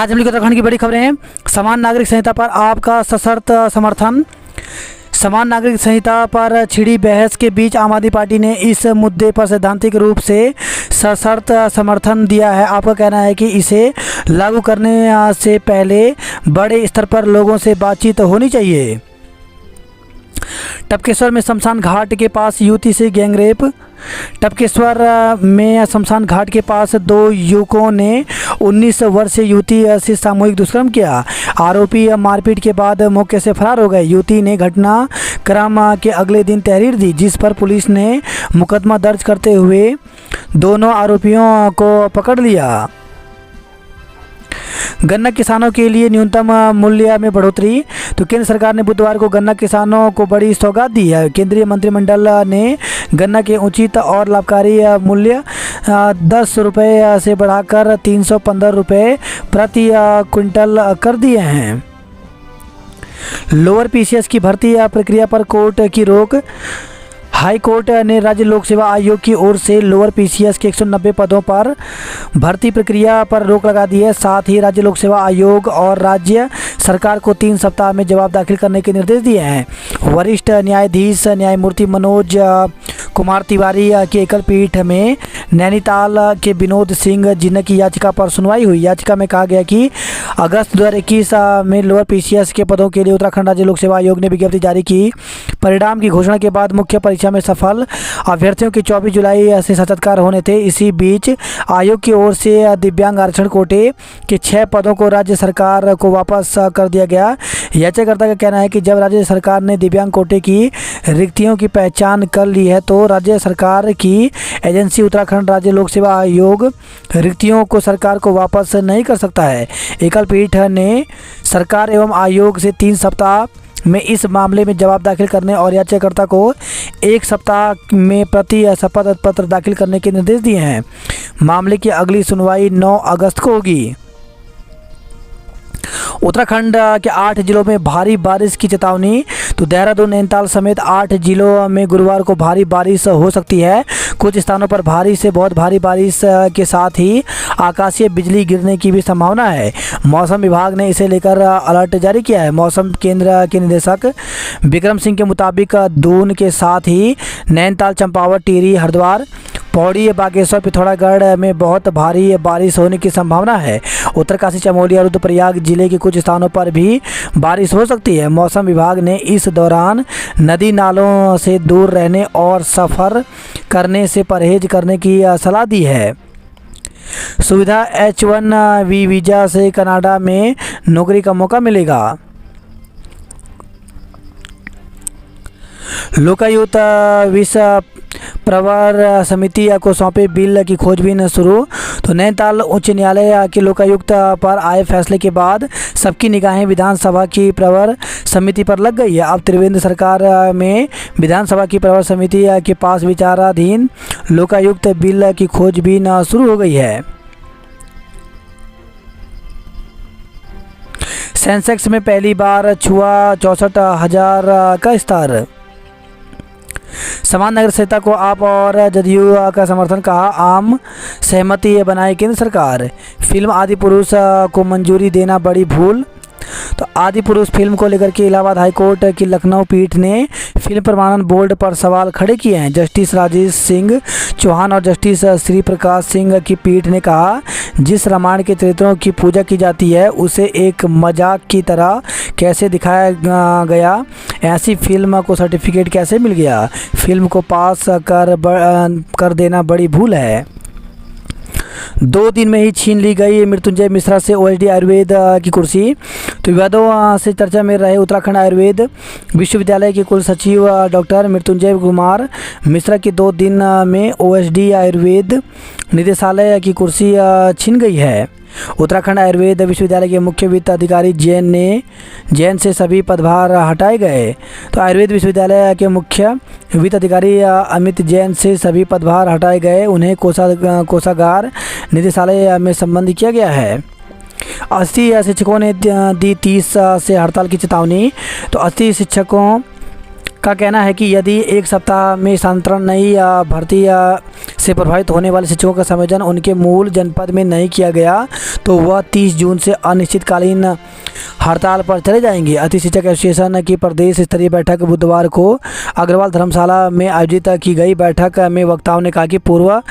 आज हम लोग उत्तराखंड की बड़ी खबरें हैं। समान नागरिक संहिता पर आपका सशर्त समर्थन। समान नागरिक संहिता पर छिड़ी बहस के बीच आम आदमी पार्टी ने इस मुद्दे पर सैद्धांतिक रूप से सशर्त समर्थन दिया है। आपका कहना है कि इसे लागू करने से पहले बड़े स्तर पर लोगों से बातचीत होनी चाहिए। टपकेश्वर में शमशान घाट के पास युवती से गैंगरेप। टपकेश्वर में शमशान घाट के पास दो युवकों ने 19 वर्षीय युवती से सामूहिक दुष्कर्म किया। आरोपी मारपीट के बाद मौके से फरार हो गए। युवती ने घटनाक्रम के अगले दिन तहरीर दी, जिस पर पुलिस ने मुकदमा दर्ज करते हुए दोनों आरोपियों को पकड़ लिया। गन्ना किसानों के लिए न्यूनतम मूल्य में बढ़ोतरी। तो केंद्र सरकार ने बुधवार को गन्ना किसानों को बड़ी सौगात दी है। केंद्रीय मंत्रिमंडल ने गन्ना के उचित और लाभकारी मूल्य 10 रुपये से बढ़ाकर 315 रुपये प्रति क्विंटल कर दिए हैं। लोअर पीसीएस की भर्ती प्रक्रिया पर कोर्ट की रोक। हाई कोर्ट ने राज्य लोक सेवा आयोग की ओर से लोअर पीसीएस के 190 पदों पर भर्ती प्रक्रिया पर रोक लगा दी है। साथ ही राज्य लोक सेवा आयोग और राज्य सरकार को 3 सप्ताह में जवाब दाखिल करने के निर्देश दिए हैं। वरिष्ठ न्यायाधीश न्यायमूर्ति मनोज कुमार तिवारी की एकल पीठ में नैनीताल के विनोद सिंह जिन्ना की याचिका पर सुनवाई हुई। याचिका में कहा गया कि अगस्त 2021 में लोअर पीसीएस के पदों के लिए उत्तराखंड राज्य लोक सेवा आयोग ने विज्ञप्ति जारी की। परिणाम की घोषणा के बाद मुख्य परीक्षा में सफल अभ्यर्थियों के 24 जुलाई से साक्षात्कार होने थे। इसी बीच आयोग की ओर से दिव्यांग आरक्षण कोटे के 6 पदों को राज्य सरकार को वापस कर दिया गया। याचिकाकर्ता का कहना है कि जब राज्य सरकार ने दिव्यांग कोटे की रिक्तियों की पहचान कर ली है तो राज्य सरकार की एजेंसी उत्तराखंड राज्य लोक सेवा आयोग रिक्तियों को सरकार को वापस नहीं कर सकता है। एकल पीठ ने सरकार एवं आयोग से 3 सप्ताह में इस मामले में जवाब दाखिल करने और याचिकाकर्ता को 1 सप्ताह में प्रति शपथ पत्र दाखिल करने के निर्देश दिए हैं। मामले की अगली सुनवाई 9 अगस्त को होगी। उत्तराखंड के 8 जिलों में भारी बारिश की चेतावनी। तो देहरादून नैनीताल समेत 8 जिलों में गुरुवार को भारी बारिश हो सकती है। कुछ स्थानों पर भारी से बहुत भारी बारिश के साथ ही आकाशीय बिजली गिरने की भी संभावना है। मौसम विभाग ने इसे लेकर अलर्ट जारी किया है। मौसम केंद्र के निदेशक विक्रम सिंह के मुताबिक दून के साथ ही नैनीताल, चंपावत, टिहरी, हरिद्वार, पौड़ी, बागेश्वर, पिथौरागढ़ में बहुत भारी बारिश होने की संभावना है। उत्तरकाशी, चमोली और रुद्रप्रयाग जिले के कुछ स्थानों पर भी बारिश हो सकती है। मौसम विभाग ने इस दौरान नदी नालों से दूर रहने और सफ़र करने से परहेज करने की सलाह दी है। सुविधा H1B वीज़ा से कनाडा में नौकरी का मौका मिलेगा। लोकायुक्त विश्व प्रवर समिति को सौंपे बिल की खोजबीन शुरू। तो नैनीताल उच्च न्यायालय के लोकायुक्त पर आए फैसले के बाद सबकी निगाहें विधानसभा की प्रवर समिति पर लग गई है। अब त्रिवेंद्र सरकार में विधानसभा की प्रवर समिति के पास विचाराधीन लोकायुक्त बिल की खोजबीन शुरू हो गई है। सेंसेक्स में पहली बार छुआ 64,000 का स्तर। समान नागरिक संहिता को आप और जदयू का समर्थन, कहा आम सहमति बनाई केंद्र सरकार। फिल्म आदि पुरुष को मंजूरी देना बड़ी भूल। तो आदि पुरुष फिल्म को लेकर के इलाहाबाद हाईकोर्ट की लखनऊ पीठ ने फिल्म प्रमाणन बोर्ड पर सवाल खड़े किए हैं। जस्टिस राजेश सिंह चौहान और जस्टिस श्री प्रकाश सिंह की पीठ ने कहा, जिस रामायण के चरित्रों की पूजा की जाती है उसे एक मजाक की तरह कैसे दिखाया गया, ऐसी फिल्म को सर्टिफिकेट कैसे मिल गया। फिल्म को पास कर देना बड़ी भूल है। 2 दिन में ही छीन ली गई मृत्युंजय मिश्रा से ओएसडी आयुर्वेद की कुर्सी। तो विवादों से चर्चा में रहे उत्तराखंड आयुर्वेद विश्वविद्यालय के कुल सचिव डॉक्टर मृत्युंजय कुमार मिश्रा की 2 दिन में ओएसडी आयुर्वेद निदेशालय की कुर्सी छीन गई है। उत्तराखंड आयुर्वेद विश्वविद्यालय के मुख्य वित्त अधिकारी जैन से सभी पदभार हटाए गए। तो आयुर्वेद विश्वविद्यालय के मुख्य वित्त अधिकारी अमित जैन से सभी पदभार हटाए गए। उन्हें कोषागार निदेशालय में संबंधित किया गया है। 80 शिक्षकों ने दी 30 से हड़ताल की चेतावनी। तो 80 शिक्षकों का कहना है कि यदि एक सप्ताह में स्थानांतरण नई भर्ती से प्रभावित होने वाले शिक्षकों का संयोजन उनके मूल जनपद में नहीं किया गया तो वह 30 जून से अनिश्चितकालीन हड़ताल पर चले जाएंगे। अति शिक्षक एसोसिएशन की प्रदेश स्तरीय बैठक बुधवार को अग्रवाल धर्मशाला में आयोजित की गई। बैठक में वक्ताओं ने कहा कि पूर्व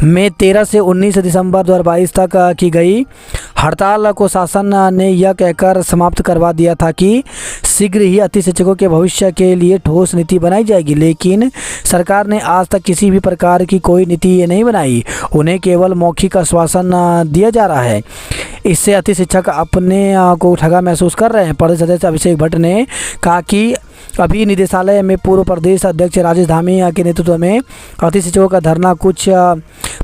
में 13 से 19 दिसंबर 2022 तक की गई हड़ताल को शासन ने यह कहकर समाप्त करवा दिया था कि शीघ्र ही अति शिक्षकों के भविष्य के लिए ठोस नीति बनाई जाएगी, लेकिन सरकार ने आज तक किसी भी प्रकार की कोई नीति नहीं बनाई। उन्हें केवल मौखिक आश्वासन दिया जा रहा है। इससे अति शिक्षक अपने को ठगा महसूस कर रहे हैं। प्रदेश अध्यक्ष अभिषेक भट्ट ने कहा कि अभी निदेशालय में पूर्व प्रदेश अध्यक्ष राजेश धामी के नेतृत्व में अति शिक्षकों का धरना कुछ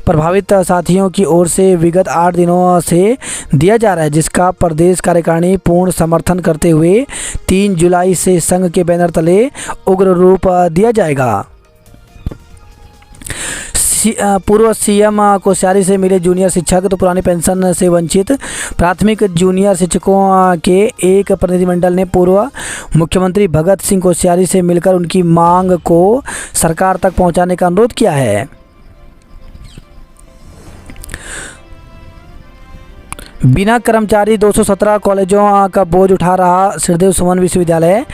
प्रभावित साथियों की ओर से विगत 8 दिनों से दिया जा रहा है, जिसका प्रदेश कार्यकारिणी पूर्ण समर्थन करते हुए 3 जुलाई से संघ के बैनर तले उग्र रूप दिया जाएगा। पूर्व सीएम कोश्यारी से मिले जूनियर शिक्षक तो पुरानी पेंशन से वंचित। प्राथमिक जूनियर शिक्षकों के एक प्रतिनिधिमंडल ने पूर्व मुख्यमंत्री भगत सिंह कोश्यारी से मिलकर उनकी मांग को सरकार तक पहुंचाने का अनुरोध किया है। बिना कर्मचारी 217 कॉलेजों का बोझ उठा रहा श्रीदेव सुमन विश्वविद्यालय।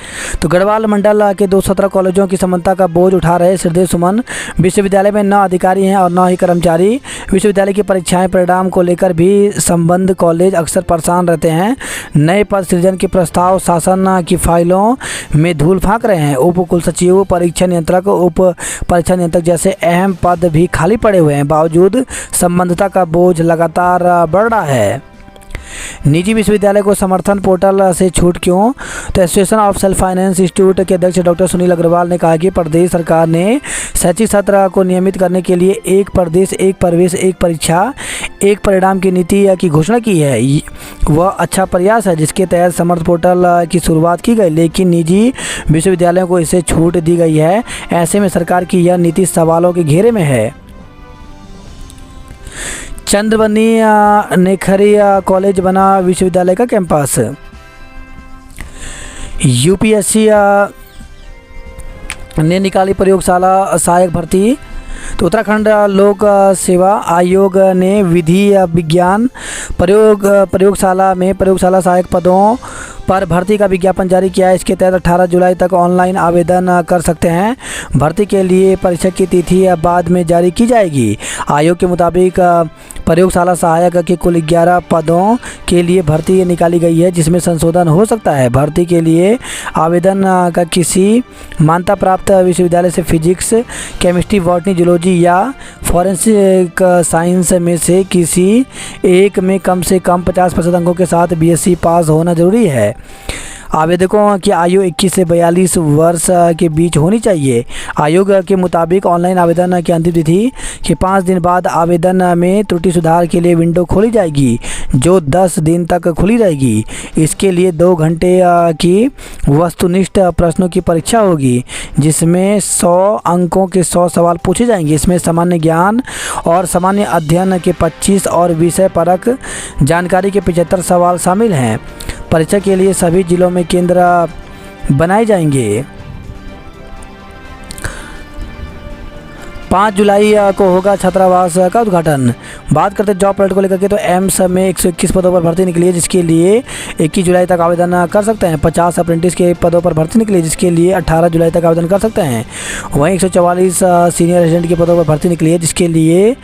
तो गढ़वाल मंडल के 217 कॉलेजों की समन्ता का बोझ उठा रहे श्रीदेव सुमन विश्वविद्यालय में 9 अधिकारी हैं और 9 ही कर्मचारी। विश्वविद्यालय की परीक्षाएं परिणाम को लेकर भी संबद्ध कॉलेज अक्सर परेशान रहते हैं। नए पद सृजन के प्रस्ताव शासन की फाइलों में धूल फांक रहे हैं। उप कुलसचिव, परीक्षा नियंत्रक, उप परीक्षा नियंत्रक जैसे अहम पद भी खाली पड़े हुए हैं। बावजूद संबद्धता का बोझ लगातार बढ़ रहा है। निजी विश्वविद्यालय को समर्थन पोर्टल से छूट क्यों? तो association of self finance institute के अध्यक्ष डॉक्टर सुनील अग्रवाल ने कहा कि प्रदेश सरकार ने शैक्षिक सत्र को नियमित करने के लिए एक प्रदेश एक प्रवेश एक परीक्षा एक परिणाम की नीति की घोषणा की है। वह अच्छा प्रयास है जिसके तहत समर्थ पोर्टल की शुरुआत की गई, लेकिन निजी विश्वविद्यालयों को इसे छूट दी गई है। ऐसे में सरकार की यह नीति सवालों के घेरे में है। चंद्रबनी नेखरी कॉलेज बना विश्वविद्यालय का कैंपस। यूपीएससी ने निकाली प्रयोगशाला सहायक भर्ती। तो उत्तराखंड लोक सेवा आयोग ने विधि विज्ञान प्रयोगशाला में प्रयोगशाला सहायक पदों पर भर्ती का विज्ञापन जारी किया है। इसके तहत 18 जुलाई तक ऑनलाइन आवेदन कर सकते हैं। भर्ती के लिए परीक्षा की तिथि बाद में जारी की जाएगी। आयोग के मुताबिक प्रयोगशाला सहायक के कुल 11 पदों के लिए भर्ती निकाली गई है, जिसमें संशोधन हो सकता है। भर्ती के लिए आवेदन का किसी मान्यता प्राप्त विश्वविद्यालय से फिजिक्स, केमिस्ट्री, बॉटनी, जूलॉजी या फॉरेंसिक साइंस में से किसी एक में कम से कम 50% अंकों के साथ बीएससी पास होना जरूरी है। आवेदकों की आयु 21 से 42 वर्ष के बीच होनी चाहिए। आयोग के मुताबिक ऑनलाइन आवेदन की अंतिम तिथि के 5 दिन बाद आवेदन में त्रुटि सुधार के लिए विंडो खोली जाएगी, जो 10 दिन तक खुली रहेगी। इसके लिए 2 घंटे की वस्तुनिष्ठ प्रश्नों की परीक्षा होगी, जिसमें 100 अंकों के 100 सवाल पूछे जाएंगे। इसमें सामान्य ज्ञान और सामान्य अध्ययन के 25 और विषय परक जानकारी के 75 सवाल शामिल हैं। परीक्षा के लिए सभी जिलों में केंद्र बनाए जाएंगे। 5 जुलाई को होगा छात्रावास का उद्घाटन। बात करते जॉब पोर्टल को लेकर के, तो एम्स में 121 पदों पर भर्ती निकली है, जिसके लिए 21 जुलाई तक आवेदन कर सकते हैं। 50 अप्रेंटिस के पदों पर भर्ती निकली है, जिसके लिए 18 जुलाई तक आवेदन कर सकते हैं। वहीं 144 सीनियर रेजिडेंट के पदों पर भर्ती निकली है, जिसके लिए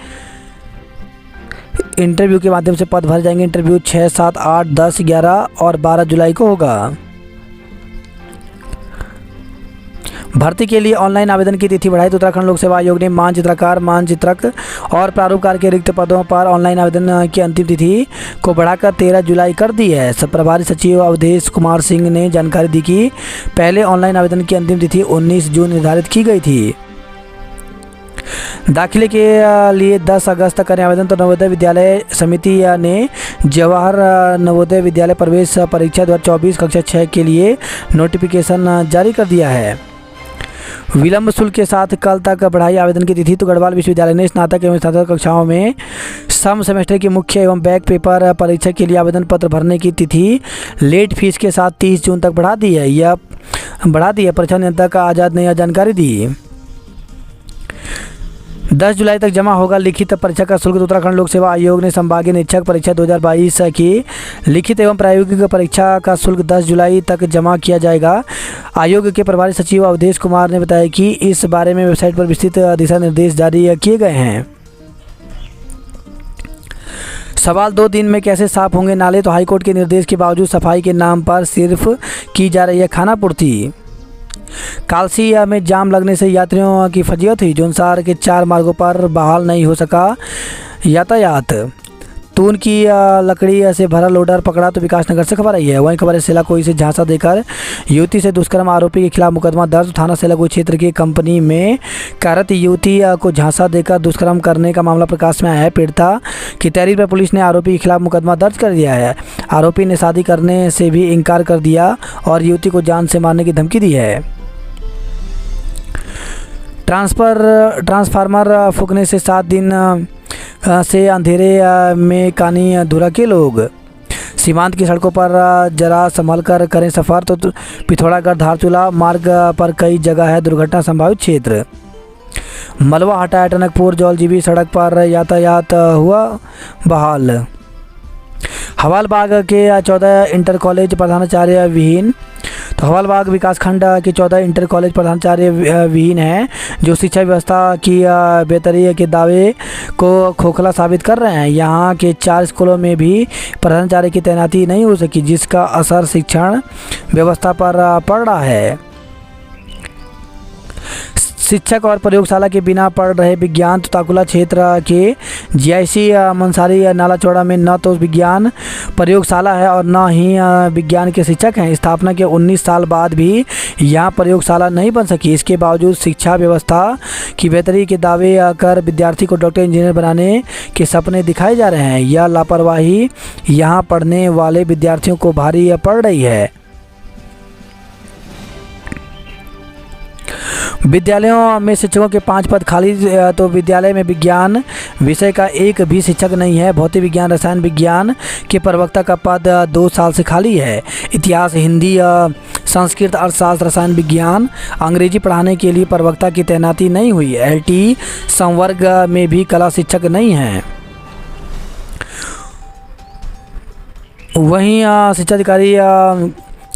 इंटरव्यू के माध्यम से पद भरे जाएंगे। इंटरव्यू 6, 7, 8, 10, 11 और 12 जुलाई को होगा। भर्ती के लिए ऑनलाइन आवेदन की तिथि बढ़ाई। तो उत्तराखंड लोक सेवा आयोग ने मानचित्रकार, मानचित्रक और प्रारूपकार के रिक्त पदों पर ऑनलाइन आवेदन की अंतिम तिथि को बढ़ाकर 13 जुलाई कर दी है। प्रभारी सचिव अवधेश कुमार सिंह ने जानकारी दी कि पहले ऑनलाइन आवेदन की अंतिम तिथि 19 जून निर्धारित की गई थी। दाखिले के लिए 10 अगस्त तक करें आवेदन। तो नवोदय विद्यालय समिति ने जवाहर नवोदय विद्यालय प्रवेश परीक्षा 2024 कक्षा 6 के लिए नोटिफिकेशन जारी कर दिया है। विलंब शुल्क के साथ कल तक बढ़ाई आवेदन की तिथि। तो गढ़वाल विश्वविद्यालय ने स्नातक एवं स्नातक कक्षाओं में सम सेमेस्टर की मुख्य एवं बैक पेपर परीक्षा के लिए आवेदन पत्र भरने की तिथि लेट फीस के साथ 30 जून तक बढ़ा दी है। यह बढ़ा दी है। परीक्षा नियंत्रक आज़ाद ने यह जानकारी दी। 10 जुलाई तक जमा होगा लिखित परीक्षा का शुल्क। उत्तराखंड लोक सेवा आयोग ने संभागीय निरीक्षक परीक्षा 2022 की लिखित एवं प्रायोगिक परीक्षा का शुल्क 10 जुलाई तक जमा किया जाएगा। आयोग के प्रभारी सचिव अवधेश कुमार ने बताया कि इस बारे में वेबसाइट पर विस्तृत दिशा निर्देश जारी किए गए हैं। सवाल 2 दिन में कैसे साफ होंगे नाले? तो हाईकोर्ट के निर्देश के बावजूद सफाई के नाम पर सिर्फ की जा रही है खानापूर्ति। कालसी में जाम लगने से यात्रियों की फजीयत हुई। जोनसार के 4 मार्गों पर बहाल नहीं हो सका यातायात। तून की लकड़ी से भरा लोडर पकड़ा तो विकासनगर से खबर आई है। वहीं खबर है सेलाकोई से झांसा देकर युवती से दुष्कर्म आरोपी के खिलाफ मुकदमा दर्ज। थाना सेलाकोई क्षेत्र की कंपनी में कार्यरत युवती को झांसा देकर दुष्कर्म करने का मामला प्रकाश में आया है। पीड़िता की तहरीर पर पुलिस ने आरोपी के खिलाफ मुकदमा दर्ज कर दिया है। आरोपी ने शादी करने से भी इनकार कर दिया और युवती को जान से मारने की धमकी दी है। ट्रांसफार्मर फूकने से 7 दिन से अंधेरे में कानी धुरा के लोग। सीमांत की सड़कों पर जरा संभल कर करें सफ़र। तो पिथौरागढ़ धारचूला मार्ग पर कई जगह है दुर्घटना संभावित क्षेत्र। मलवा हटाया टनकपुर जौलजीबी सड़क पर यातायात हुआ बहाल। हवालबाग के 14 इंटर कॉलेज प्रधानाचार्य विहीन। तो हवालबाग विकासखंड के 14 इंटर कॉलेज प्रधानाचार्य विहीन हैं, जो शिक्षा व्यवस्था की बेहतरी के दावे को खोखला साबित कर रहे हैं। यहाँ के 4 स्कूलों में भी प्रधानाचार्य की तैनाती नहीं हो सकी, जिसका असर शिक्षण व्यवस्था पर पड़ रहा है। शिक्षक और प्रयोगशाला के बिना पढ़ रहे विज्ञान। तो ताकुला क्षेत्र के जीआईसी मंसारी नाला चौड़ा में न तो विज्ञान प्रयोगशाला है और न ही विज्ञान के शिक्षक हैं। स्थापना के 19 साल बाद भी यहाँ प्रयोगशाला नहीं बन सकी। इसके बावजूद शिक्षा व्यवस्था की बेहतरी के दावे कर विद्यार्थी को डॉक्टर इंजीनियर बनाने के सपने दिखाए जा रहे हैं। यह लापरवाही यहाँ पढ़ने वाले विद्यार्थियों को भारी पड़ रही है। विद्यालयों में शिक्षकों के 5 पद खाली। तो विद्यालय में विज्ञान विषय का एक भी शिक्षक नहीं है। भौतिक विज्ञान रसायन विज्ञान के प्रवक्ता का पद 2 साल से खाली है। इतिहास हिंदी संस्कृत अर्थशास्त्र रसायन विज्ञान अंग्रेजी पढ़ाने के लिए प्रवक्ता की तैनाती नहीं हुई। एलटी संवर्ग में भी कला शिक्षक नहीं हैं। वहीं शिक्षाधिकारी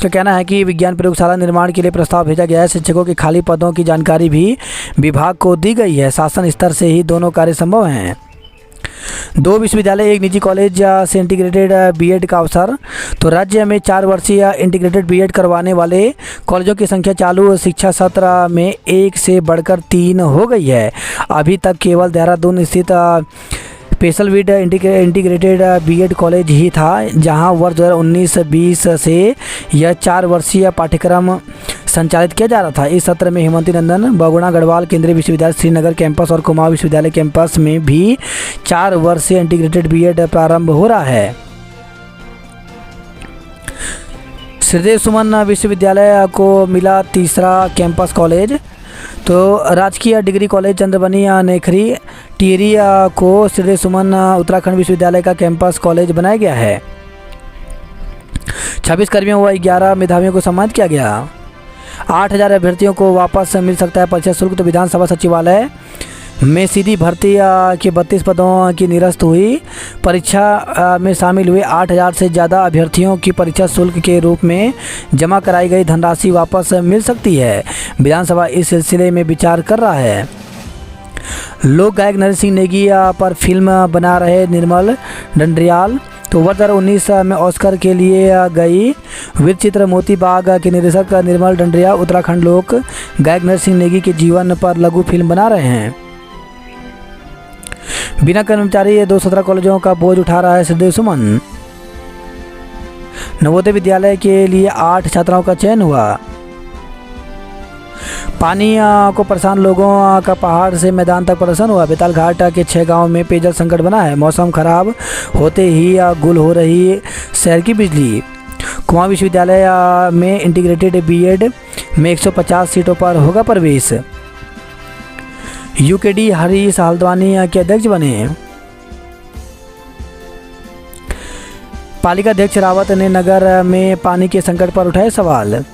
का कहना है कि विज्ञान प्रयोगशाला निर्माण के लिए प्रस्ताव भेजा गया है। शिक्षकों के खाली पदों की जानकारी भी विभाग को दी गई है। शासन स्तर से ही दोनों कार्य संभव हैं। 2 विश्वविद्यालय 1 निजी कॉलेज से इंटीग्रेटेड बीएड का अवसर। तो राज्य में 4 वर्षीय इंटीग्रेटेड बीएड करवाने वाले कॉलेजों की संख्या चालू शिक्षा सत्र में 1 से बढ़कर 3 हो गई है। अभी तक केवल देहरादून स्थित स्पेशलविड इंटीग्रेटेड बीएड कॉलेज ही था, जहां वर्ष 2019-20 से यह 4 वर्षीय पाठ्यक्रम संचालित किया जा रहा था। इस सत्र में हेमंती नंदन बहुगुणा गढ़वाल केंद्रीय विश्वविद्यालय श्रीनगर कैंपस और कुमाऊं विश्वविद्यालय कैंपस में भी 4 वर्षीय इंटीग्रेटेड बीएड प्रारंभ हो रहा है। श्रीदेव सुमन विश्वविद्यालय को मिला तीसरा कैंपस कॉलेज। तो राजकीय डिग्री कॉलेज चंद्रबनी नेखरी टिहरी को श्रीदेव सुमन उत्तराखंड विश्वविद्यालय का कैंपस कॉलेज बनाया गया है। 26 कर्मियों व 11 मेधावियों को सम्मानित किया गया। 8,000 अभ्यर्थियों को वापस मिल सकता है परीक्षा शुल्क। तो विधानसभा सचिवालय में सीधी भर्ती के 32 पदों की निरस्त हुई। परीक्षा में शामिल हुए 8,000 से ज़्यादा अभ्यर्थियों की परीक्षा शुल्क के रूप में जमा कराई गई धनराशि वापस मिल सकती है। विधानसभा इस सिलसिले में विचार कर रहा है। लोक गायक नरेंद्र सिंह नेगी पर फिल्म बना रहे निर्मल डंडरियाल। तो वर्ष 2019 में ऑस्कर के लिए गई वृत्त चित्र मोती बाग के निर्देशक निर्मल डंडरियाल उत्तराखंड लोक गायक नरेंद्र सिंह नेगी के जीवन पर लघु फिल्म बना रहे हैं। बिना कर्मचारी 217 कॉलेजों का बोझ उठा रहा है श्रीदेव सुमन। नवोदय विद्यालय के लिए 8 छात्राओं का चयन हुआ। पानी को परेशान लोगों का पहाड़ से मैदान तक प्रदर्शन हुआ। बेताल घाट के 6 गांवों में पेयजल संकट बना है। मौसम खराब होते ही गुल हो रही शहर की बिजली। कुमाऊं विश्वविद्यालय में इंटीग्रेटेड बीएड में 150 सीटों पर होगा प्रवेश। यूकेडी हरीश हल्द्वानी के अध्यक्ष बने। पालिका अध्यक्ष रावत ने नगर में पानी के संकट पर उठाए सवाल।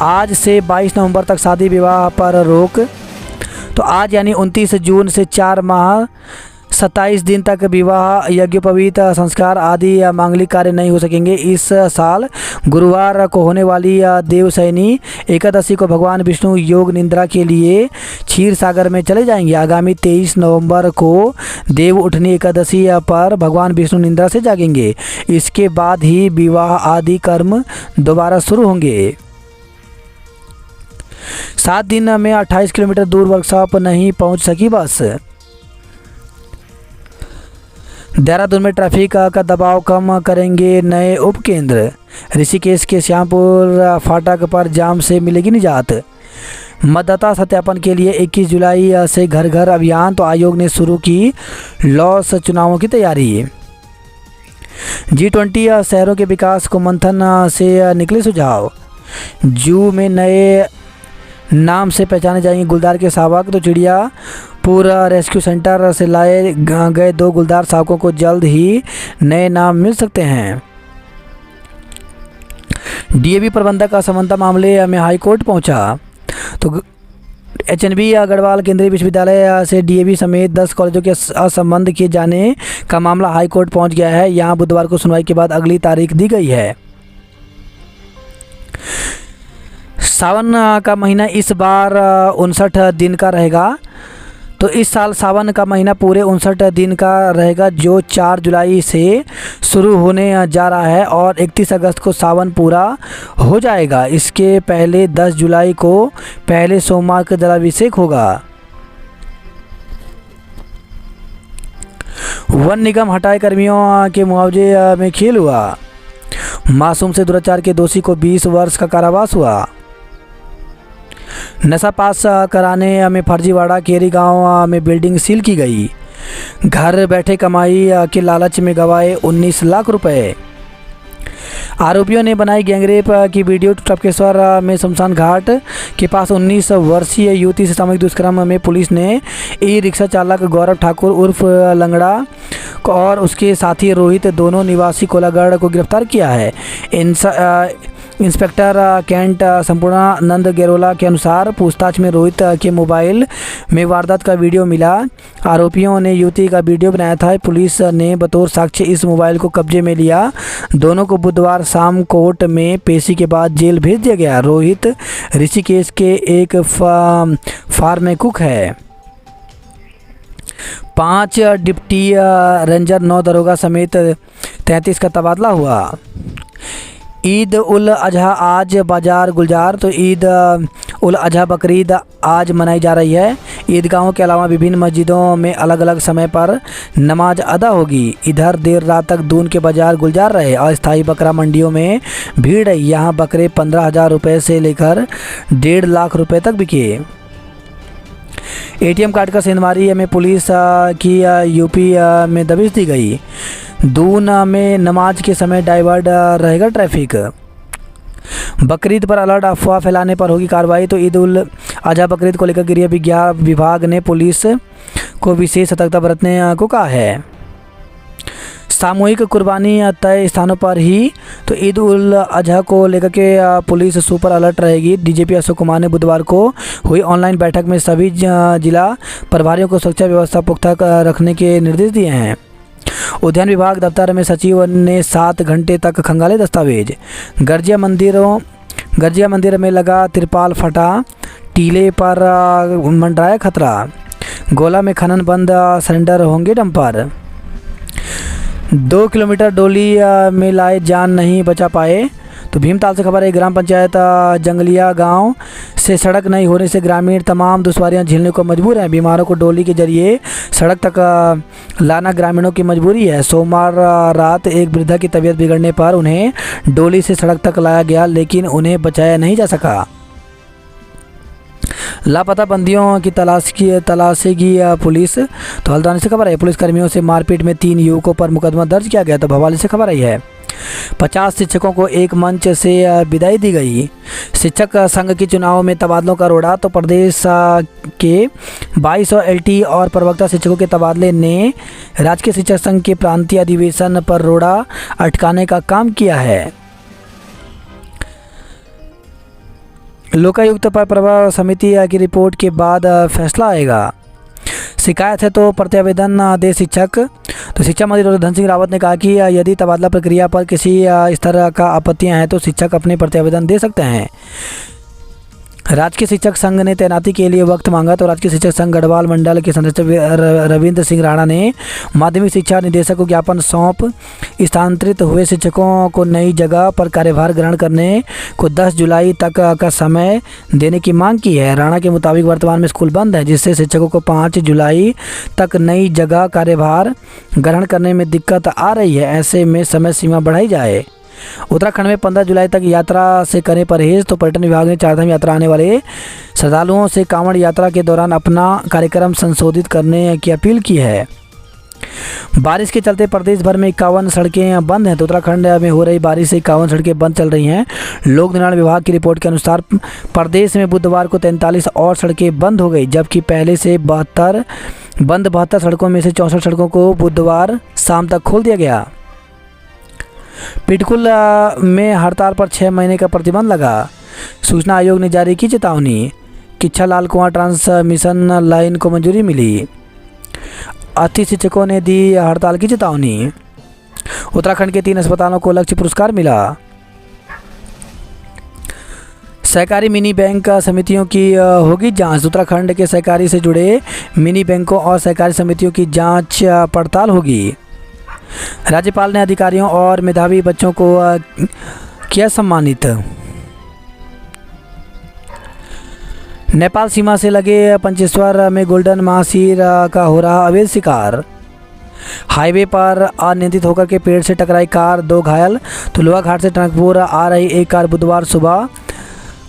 आज से 22 नवंबर तक शादी विवाह पर रोक। तो आज यानी 29 जून से 4 माह 27 दिन तक विवाह, यज्ञोपवीत संस्कार आदि मांगलिक कार्य नहीं हो सकेंगे। इस साल गुरुवार को होने वाली देवशयनी एकादशी को भगवान विष्णु योग निद्रा के लिए क्षीर सागर में चले जाएंगे। आगामी 23 नवंबर को देव उठनी एकादशी पर भगवान विष्णु निद्रा से जागेंगे। इसके बाद ही विवाह आदि कर्म दोबारा शुरू होंगे। 7 दिन में 28 किलोमीटर दूर वर्कशॉप नहीं पहुंच सकी बस। देहरादून में ट्रैफिक का दबाव कम करेंगे नए उपकेंद्र। ऋषिकेश के श्यामपुर फाटक पर जाम से मिलेगी निजात। मतदाता सत्यापन के लिए 21 जुलाई से घर घर अभियान। तो आयोग ने शुरू की लॉस चुनावों की तैयारी। G20 शहरों के विकास को मंथन से निकले सुझाव। जू में नए नाम से पहचाने जाएंगे गुलदार के शावक। तो चिड़ियापुर रेस्क्यू सेंटर से लाए गए 2 गुलदार शावकों को जल्द ही नए नाम मिल सकते हैं। डीएवी प्रबंधक असमानता मामले में हाई कोर्ट पहुंचा। तो HNB गढ़वाल केंद्रीय विश्वविद्यालय से डीएवी समेत 10 कॉलेजों के असंबद्ध किए जाने का मामला हाई कोर्ट पहुंच गया है। यहां बुधवार को सुनवाई के बाद अगली तारीख दी गई है। सावन का महीना इस बार 59 दिन का रहेगा। तो इस साल सावन का महीना पूरे 59 दिन का रहेगा, जो 4 जुलाई से शुरू होने जा रहा है और 31 अगस्त को सावन पूरा हो जाएगा। इसके पहले 10 जुलाई को पहले सोमवार का जलाभिषेक होगा। वन निगम हटाए कर्मियों के मुआवजे में खेल हुआ। मासूम से दुराचार के दोषी को 20 वर्ष का कारावास हुआ। नशा पास कराने में फर्जीवाड़ा, केरी गांव में बिल्डिंग सील की गई। घर बैठे कमाई के लालच में गंवाए 19 लाख रुपए। आरोपियों ने बनाई गैंगरेप की वीडियो। टपकेश्वर में शमशान घाट के पास 19 वर्षीय युवती से सामूहिक दुष्कर्म में पुलिस ने ई रिक्शा चालक गौरव ठाकुर उर्फ लंगड़ा और उसके साथी रोहित, दोनों निवासी कोलागढ़ को गिरफ्तार किया है। इंस्पेक्टर कैंट संपूर्णानंद गेरोला के अनुसार पूछताछ में रोहित के मोबाइल में वारदात का वीडियो मिला। आरोपियों ने युवती का वीडियो बनाया था। पुलिस ने बतौर साक्ष्य इस मोबाइल को कब्जे में लिया। दोनों को बुधवार शाम कोर्ट में पेशी के बाद जेल भेज दिया गया। रोहित ऋषिकेश के एक फार्म में कुक है। 5 डिप्टी रेंजर 9 दरोगा समेत 33 का तबादला हुआ। ईद उल अजहा आज बाजार गुलजार। तो ईद उल अजहा बकरीद आज मनाई जा रही है। ईदगाहों के अलावा विभिन्न मस्जिदों में अलग अलग समय पर नमाज अदा होगी। इधर देर रात तक दून के बाजार गुलजार रहे। अस्थायी बकरा मंडियों में भीड़ रही। यहाँ बकरे 15,000 रुपये से लेकर 1.5 लाख रुपए तक बिके। एटीएम कार्ड का सेंधमारी में पुलिस की यूपी में दबिश दी गई। दून में नमाज के समय डाइवर्ट रहेगा ट्रैफिक। बकरीद पर अलर्ट, अफवाह फैलाने पर होगी कार्रवाई। तो ईद उल अजहा बकरीद को लेकर गृह विभाग ने पुलिस को विशेष सतर्कता बरतने को कहा है। सामूहिक कुर्बानी तय स्थानों पर ही। तो ईद उल अजहा को लेकर के पुलिस सुपर अलर्ट रहेगी। डीजीपी अशोक कुमार ने बुधवार को हुई ऑनलाइन बैठक में सभी जिला प्रभारियों को सुरक्षा व्यवस्था पुख्ता रखने के निर्देश दिए हैं। उद्यान विभाग दफ्तर में सचिव ने 7 घंटे तक खंगाले दस्तावेज। गर्जिया मंदिर में लगा तिरपाल फटा। टीले पर मंडराया खतरा। गोला में खनन बंद, सरेंडर होंगे डंपर। 2 किलोमीटर डोली में लाए, जान नहीं बचा पाए। तो भीमताल से खबर है, ग्राम पंचायत जंगलिया गांव से सड़क नहीं होने से ग्रामीण तमाम दुश्वारियां झेलने को मजबूर हैं। बीमारों को डोली के जरिए सड़क तक लाना ग्रामीणों की मजबूरी है। सोमवार रात एक वृद्धा की तबीयत बिगड़ने पर उन्हें डोली से सड़क तक लाया गया, लेकिन उन्हें बचाया नहीं जा सका। लापता बंदियों की तलाशेगी पुलिस। तो हल्द्वानी से खबर है, पुलिसकर्मियों से मारपीट में 3 युवकों पर मुकदमा दर्ज किया गया। तो भवाली से खबर आई है, 50 शिक्षकों को एक मंच से विदाई दी गई। शिक्षक संघ के चुनाव में तबादलों का रोड़ा। तो प्रदेश के 2200 LT और प्रवक्ता शिक्षकों के तबादले ने राजकीय शिक्षक संघ के प्रांतीय अधिवेशन पर रोड़ा अटकाने का काम किया है। लोकायुक्त पर प्रभाव समिति की रिपोर्ट के बाद फैसला आएगा। शिकायत है तो प्रत्यावेदन दे शिक्षक। तो शिक्षा मंत्री डॉक्टर धन सिंह रावत ने कहा कि यदि तबादला प्रक्रिया पर किसी इस तरह का आपत्तियां हैं तो शिक्षक अपने प्रत्यावेदन दे सकते हैं। राजकीय शिक्षक संघ ने तैनाती के लिए वक्त मांगा। तो राजकीय शिक्षक संघ गढ़वाल मंडल के संरक्षक रविंद्र सिंह राणा ने माध्यमिक शिक्षा निदेशक को ज्ञापन सौंप स्थानांतरित हुए शिक्षकों को नई जगह पर कार्यभार ग्रहण करने को 10 जुलाई तक का समय देने की मांग की है। राणा के मुताबिक वर्तमान में स्कूल बंद है, जिससे शिक्षकों को 5 जुलाई तक नई जगह कार्यभार ग्रहण करने में दिक्कत आ रही है। ऐसे में समय सीमा बढ़ाई जाए। उत्तराखंड में 15 जुलाई तक यात्रा से करें परहेज। तो पर्यटन विभाग ने चारधाम यात्रा आने वाले श्रद्धालुओं से कांवड़ यात्रा के दौरान अपना कार्यक्रम संशोधित करने की अपील की है। बारिश के चलते प्रदेश भर में 51 सड़कें बंद हैं। तो उत्तराखंड में हो रही बारिश से 51 सड़कें बंद चल रही हैं। लोक निर्माण विभाग की रिपोर्ट के अनुसार प्रदेश में बुधवार को 43 और सड़कें बंद हो गई, जबकि पहले से 72 सड़कों में से 64 सड़कों को बुधवार शाम तक खोल दिया गया। पिटकुल में हड़ताल पर 6 महीने का प्रतिबंध लगा। सूचना आयोग ने जारी की चेतावनी। किच्छा लाल कुआं ट्रांसमिशन लाइन को मंजूरी मिली। 38 शिक्षकों ने दी हड़ताल की चेतावनी। उत्तराखंड के 3 अस्पतालों को लक्ष्य पुरस्कार मिला। सहकारी मिनी बैंक समितियों की होगी जांच। उत्तराखंड के सहकारी से जुड़े मिनी बैंकों और सहकारी समितियों की जांच पड़ताल होगी। राज्यपाल ने अधिकारियों और मेधावी बच्चों को किया सम्मानित। नेपाल सीमा से लगे पंचेश्वर में गोल्डन महासीर का हो रहा अवैध शिकार। हाईवे पर अनियंत्रित होकर के पेड़ से टकराई कार, 2 घायल। तो लोहा घाट से टनकपुर आ रही एक कार बुधवार सुबह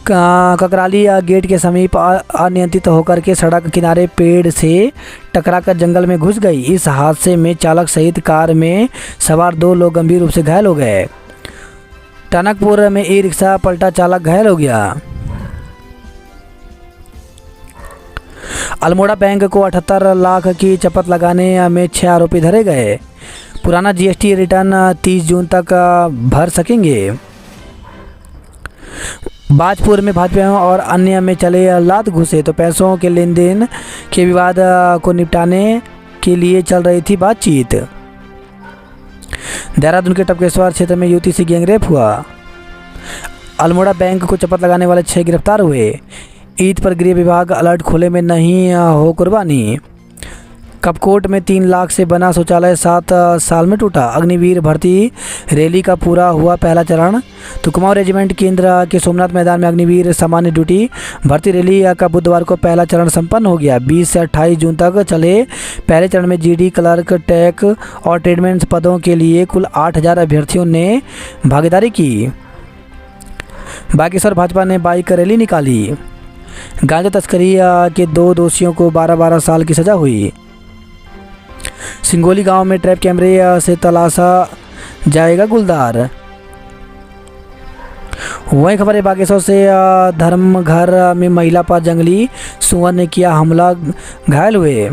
ककराली गेट के समीप अनियंत्रित होकर के सड़क किनारे पेड़ से टकराकर जंगल में घुस गई। इस हादसे में चालक सहित कार में सवार 2 लोग गंभीर रूप से घायल हो गए। टनकपुर में ई रिक्शा पलटा, चालक घायल हो गया। अल्मोड़ा बैंक को 78 लाख की चपत लगाने में 6 आरोपी धरे गए। पुराना जीएसटी रिटर्न 30 जून तक भर सकेंगे। बाजपुर में भाजपा और अन्य में चले लात घुसे। तो पैसों के लेन देन के विवाद को निपटाने के लिए चल रही थी बातचीत। देहरादून के टपकेश्वर क्षेत्र में युवती से गैंगरेप हुआ। अल्मोड़ा बैंक को चपत लगाने वाले 6 गिरफ्तार हुए। ईद पर गृह विभाग अलर्ट, खुले में नहीं हो कुर्बानी। कपकोट में 3 लाख से बना शौचालय 7 साल में टूटा। अग्निवीर भर्ती रैली का पूरा हुआ पहला चरण। तो कुमाऊं रेजिमेंट केंद्र के सोमनाथ मैदान में अग्निवीर सामान्य ड्यूटी भर्ती रैली का बुधवार को पहला चरण संपन्न हो गया। 20 से 28 जून तक चले पहले चरण में जीडी, क्लर्क, टेक और ट्रेडमैन पदों के लिए कुल 8000 अभ्यर्थियों ने भागीदारी की। बागेश्वर भाजपा ने बाइक रैली निकाली। गांजा तस्करी के 2 दोषियों को 12-12 साल की सजा हुई। सिंगोली गांव में ट्रैप कैमरे से तलाशा जाएगा गुलदार। वही खबर है बागेश्वर से। धर्मघर में महिला पर जंगली सुअर ने किया हमला, घायल हुए।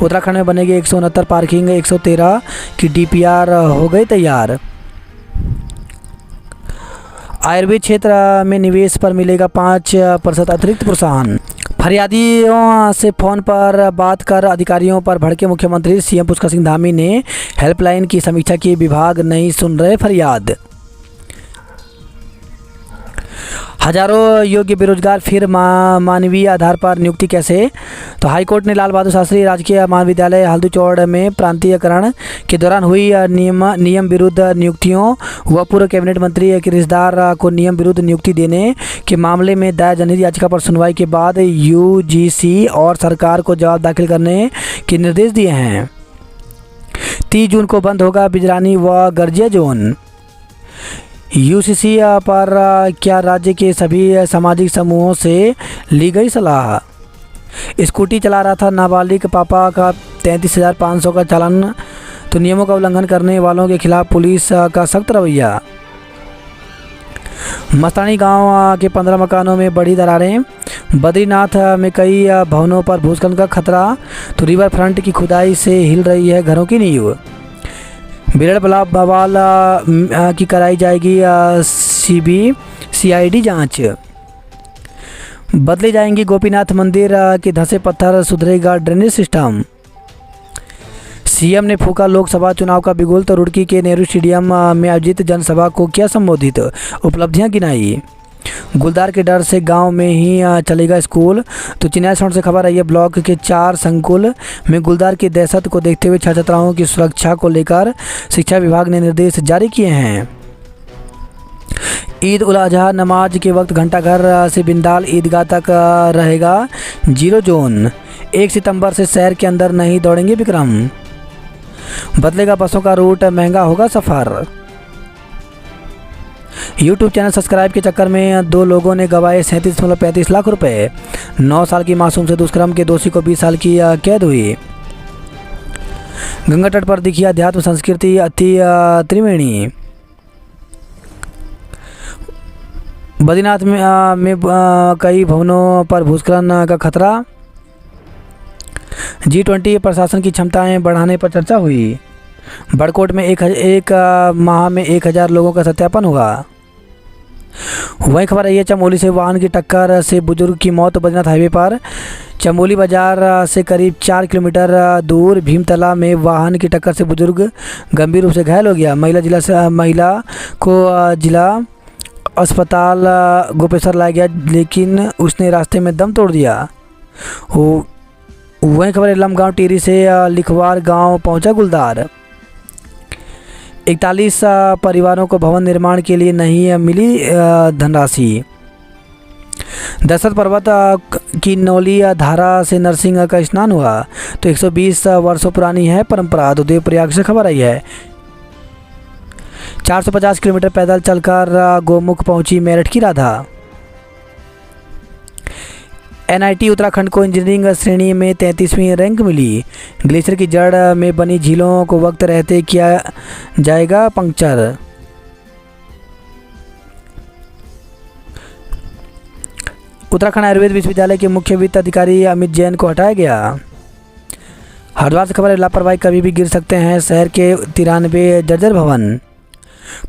उत्तराखंड में बनेगी 169 पार्किंग, 113 की डीपीआर हो गई तैयार। आयुर्वेद क्षेत्र में निवेश पर मिलेगा 5% अतिरिक्त प्रोत्साहन। फरियादियों से फ़ोन पर बात कर अधिकारियों पर भड़के मुख्यमंत्री। सीएम पुष्कर सिंह धामी ने हेल्पलाइन की समीक्षा की, विभाग नहीं सुन रहे फरियाद। हजारों योग्य बेरोजगार फिर मानवीय आधार पर नियुक्ति कैसे। तो हाईकोर्ट ने लाल बहादुर शास्त्री राजकीय महाविद्यालय हल्दूचौड़ में प्रांतीयकरण के दौरान हुई नियम विरुद्ध नियुक्तियों व पूर्व कैबिनेट मंत्री के रिश्तेदार को नियम विरुद्ध नियुक्ति देने के मामले में दायर जनहित याचिका पर सुनवाई के बाद यूजीसी और सरकार को जवाब दाखिल करने के निर्देश दिए हैं। 30 जून को बंद होगा बिजरानी व गर्जिया जोन। यूसीसी पर क्या राज्य के सभी सामाजिक समूहों से ली गई सलाह। स्कूटी चला रहा था नाबालिग, पापा का 33,500 का चालान। तो नियमों का उल्लंघन करने वालों के खिलाफ पुलिस का सख्त रवैया। मस्तानी गांव के 15 मकानों में बढ़ी दरारें। बद्रीनाथ में कई भवनों पर भूस्खलन का खतरा। तो रिवर फ्रंट की खुदाई से हिल रही है घरों की नींव। बिरड़ बवाल की कराई जाएगी सीआईडी जांच। बदले जाएंगी गोपीनाथ मंदिर के धंसे पत्थर, सुधरेगा ड्रेनेज सिस्टम। सीएम ने फूका लोकसभा चुनाव का बिगुल, तो रुड़की के नेहरू स्टेडियम में आयोजित जनसभा को किया संबोधित, उपलब्धियां गिनाई। गुलदार के डर से गांव में ही चलेगा स्कूल। तो चिन्या साउंड से खबर आई है, ब्लॉक के 4 संकुल में गुलदार की दहशत को देखते हुए छात्र छात्राओं की सुरक्षा को लेकर शिक्षा विभाग ने निर्देश जारी किए हैं। ईद उल अजहा नमाज के वक्त घंटाघर से बिंदाल ईदगाह तक रहेगा 0 जोन। 1 सितंबर से शहर के अंदर नहीं दौड़ेंगे विक्रम। बदलेगा बसों का रूट, महंगा होगा सफ़र। यूट्यूब चैनल सब्सक्राइब के चक्कर में 2 लोगों ने गंवाए 37.35 लाख रुपए। 9 साल की मासूम से दुष्कर्म के दोषी को 20 साल की कैद हुई। गंगा तट पर दिखी अध्यात्म संस्कृति अति त्रिवेणी। बद्रीनाथ में कई भवनों पर भूस्खलन का खतरा। G20 प्रशासन की क्षमताएं बढ़ाने पर चर्चा हुई। बड़कोट में एक माह में 1000 लोगों का सत्यापन हुआ। वहीं खबर आई है, चमोली से वाहन की टक्कर से बुजुर्ग की मौत। बद्रीनाथ हाईवे पर चमोली बाजार से करीब 4 किलोमीटर दूर भीमतला में वाहन की टक्कर से बुजुर्ग गंभीर रूप से घायल हो गया। महिला को जिला अस्पताल गोपेश्वर लाया गया, लेकिन उसने रास्ते में दम तोड़ दिया। वहीं खबर लमगांव टिहरी से लिखवार गांव पहुंचा गुलदार। 41 परिवारों को भवन निर्माण के लिए नहीं मिली धनराशि। दशरथ पर्वत की नौली धारा से नरसिंह का स्नान हुआ। तो 120 वर्षों पुरानी है परंपरा। तो देवप्रयाग से खबर आई है, 450 किलोमीटर पैदल चलकर गोमुख पहुंची मेरठ की राधा। NIT उत्तराखंड को इंजीनियरिंग श्रेणी में 33वीं रैंक मिली। ग्लेशियर की जड़ में बनी झीलों को वक्त रहते किया जाएगा पंक्चर। उत्तराखंड आयुर्वेद विश्वविद्यालय के मुख्य वित्त अधिकारी अमित जैन को हटाया गया। हरिद्वार से खबर है, लापरवाही कभी भी गिर सकते हैं शहर के 93 जर्जर भवन।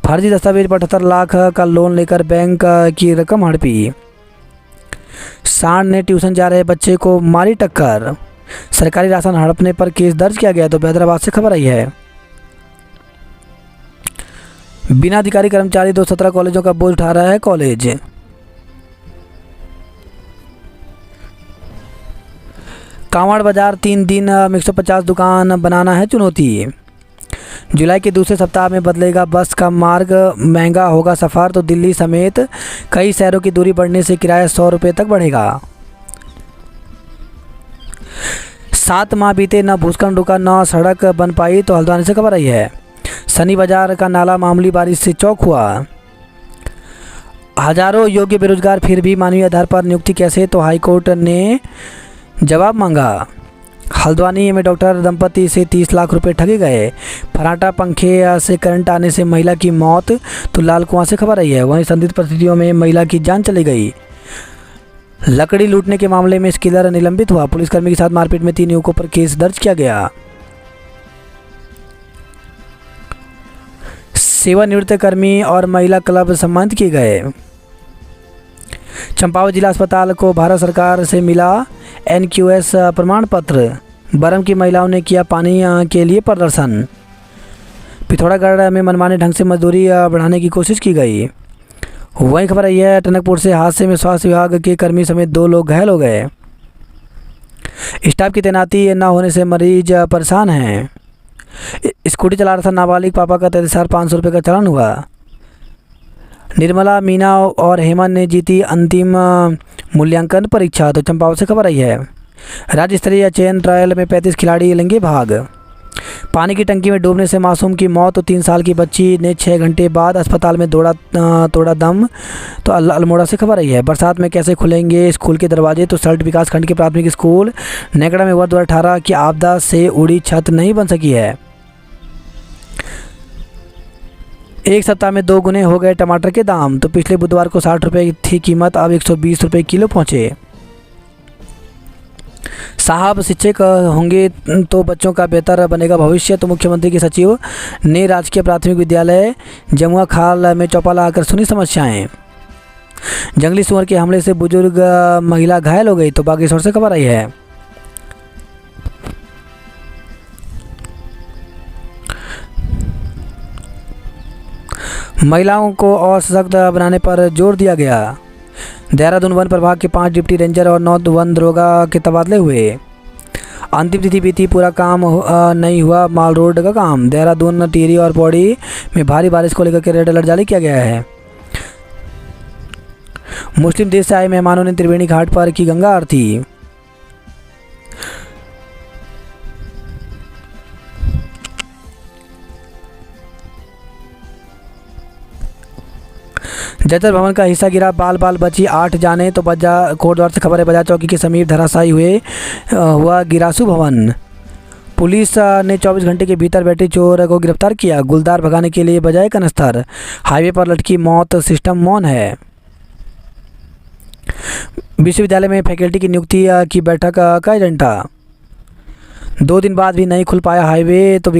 फर्जी दस्तावेज 78 लाख का लोन लेकर बैंक की रकम हड़पी। सांड ने ट्यूशन जा रहे बच्चे को मारी टक्कर। सरकारी राशन हड़पने पर केस दर्ज किया गया। तो हैदराबाद से खबर आई है, बिना अधिकारी कर्मचारी 217 कॉलेजों का बोझ उठा रहा है कॉलेज। कांवड़ बाजार 3 दिन में 150 दुकान बनाना है चुनौती। जुलाई के दूसरे सप्ताह में बदलेगा बस का मार्ग, महंगा होगा सफ़र। तो दिल्ली समेत कई शहरों की दूरी बढ़ने से किराया 100 रुपये तक बढ़ेगा। 7 माह बीते, न भूस्खलन रुका न सड़क बन पाई। तो हल्द्वानी से खबर आई है, सनी बाजार का नाला मामूली बारिश से चौक हुआ। हजारों योग्य बेरोजगार फिर भी मानवीय आधार पर नियुक्ति कैसे। तो हाईकोर्ट ने जवाब मांगा। हल्द्वानी में डॉक्टर दंपति से 30 लाख रुपए ठगे गए। फराटा पंखे से करंट आने से महिला की मौत। तो लाल कुआं से खबर आई है, वहीं संदिग्ध परिस्थितियों में महिला की जान चली गई। लकड़ी लूटने के मामले में स्किलर निलंबित हुआ। पुलिसकर्मी के साथ मारपीट में 3 युवकों पर केस दर्ज किया गया। सेवानिवृत्त कर्मी और महिला क्लब सम्मानित किए गए। चंपावत जिला अस्पताल को भारत सरकार से मिला NQS प्रमाण पत्र। बरम की महिलाओं ने किया पानी के लिए प्रदर्शन। पिथौरागढ़ में मनमाने ढंग से मजदूरी बढ़ाने की कोशिश की गई। वहीं खबर आई है, टनकपुर से हादसे में स्वास्थ्य विभाग के कर्मी समेत 2 लोग घायल हो गए। स्टाफ की तैनाती न होने से मरीज परेशान हैं। स्कूटी चला रहा था नाबालिग, पापा का 33,500 रुपये का चालान हुआ। निर्मला, मीना और हेमंत ने जीती अंतिम मूल्यांकन परीक्षा। तो चंपावत से खबर आई है, राज्य स्तरीय चयन ट्रायल में 35 खिलाड़ी लेंगे भाग। पानी की टंकी में डूबने से मासूम की मौत। तो 3 साल की बच्ची ने 6 घंटे बाद अस्पताल में तोड़ा दम। तो अल्मोड़ा से खबर आई है, बरसात में कैसे खुलेंगे स्कूल के दरवाजे। तो सल्ट विकास खंड के प्राथमिक स्कूल नेकड़ा में वर्ष 2018 की आपदा से उड़ी छत नहीं बन सकी है। एक सप्ताह में 2 गुने हो गए टमाटर के दाम। तो पिछले बुधवार को 60 रुपये थी कीमत, अब 120 रुपये किलो पहुँचे। साहब शिक्षक होंगे तो बच्चों का बेहतर बनेगा भविष्य। तो मुख्यमंत्री के सचिव ने राजकीय प्राथमिक विद्यालय जमुआ खाल में चौपाला आकर सुनी समस्याएं। जंगली सुअर के हमले से बुजुर्ग महिला घायल हो गई। तो बागेश्वर से खबर आई है। महिलाओं को और सशक्त बनाने पर जोर दिया गया। देहरादून वन प्रभाग के 5 डिप्टी रेंजर और 9 वन दरोगा के तबादले हुए। अंतिम तिथि बीती, पूरा काम नहीं हुआ माल रोड का काम। देहरादून, टिहरी और पौड़ी में भारी बारिश को लेकर के रेड अलर्ट जारी किया गया है। मुस्लिम देश से आए मेहमानों ने त्रिवेणी घाट पर की गंगा आरती। जर्जर भवन का हिस्सा गिरा, बाल बाल बची 8 जाने। तो कोटद्वार से खबर है, बाजार चौकी के समीप धराशायी हुआ गिरासू भवन। पुलिस ने 24 घंटे के भीतर बैठे चोर को गिरफ्तार किया। गुलदार भगाने के लिए बजाय कनस्तर, हाईवे पर लटकी मौत, सिस्टम मौन है। विश्वविद्यालय में फैकल्टी की नियुक्ति की बैठक का एजेंडा। 2 दिन बाद भी नहीं खुल पाया हाईवे। तो